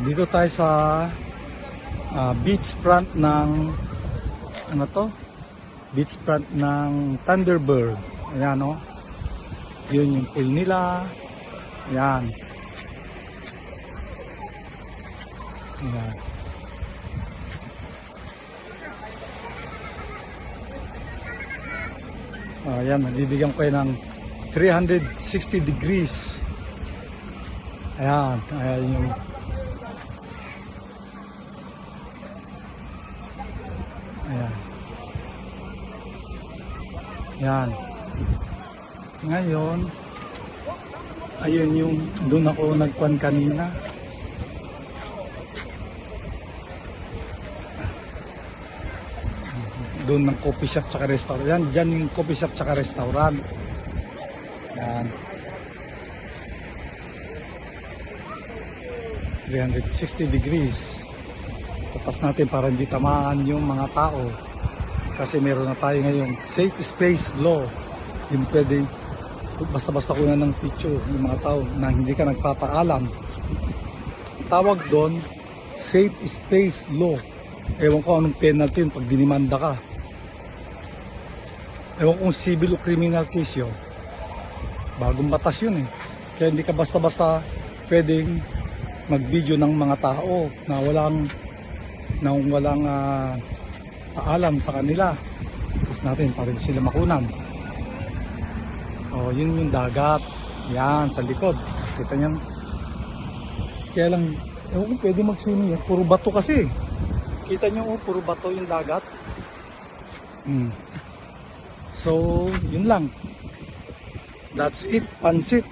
Dito tayo sa beach front ng ano to? Beach front ng Thunderbird. Ayan o. Yun yung pool nila. Ayan. Ayan. Ayan, nabibigyan ko kayo ng 360 degrees. Ayan, ayan yung ayan. Ayan. Ngayon, ayun yung doon ako nagkuhan kanina. Doon ng coffee shop tsaka restaurant. Yan, dyan yung coffee shop tsaka restaurant. Yan. 360 degrees. Tapas natin para hindi tamaan yung mga tao. Kasi meron na tayo ngayon safe space law. Yung pwede basta-basta kunan ng picture yung mga tao na hindi ka nagpapaalam. Tawag doon safe space law. Ewan ko anong penalty yun pag dinimanda ka. Ewan kung civil o criminal case yun. Bagong batas yun eh. Kaya hindi ka basta-basta pwedeng mag-video ng mga tao na walang paalam sa kanila. Tapos natin para sila makunan. Yun yung dagat. Yan, sa likod. Kita niyan. Kaya lang, ewan kung pwede mag-swimming yan. Puro bato kasi. Kita nyo, puro bato yung dagat. So, yun lang. That's it. Pansit.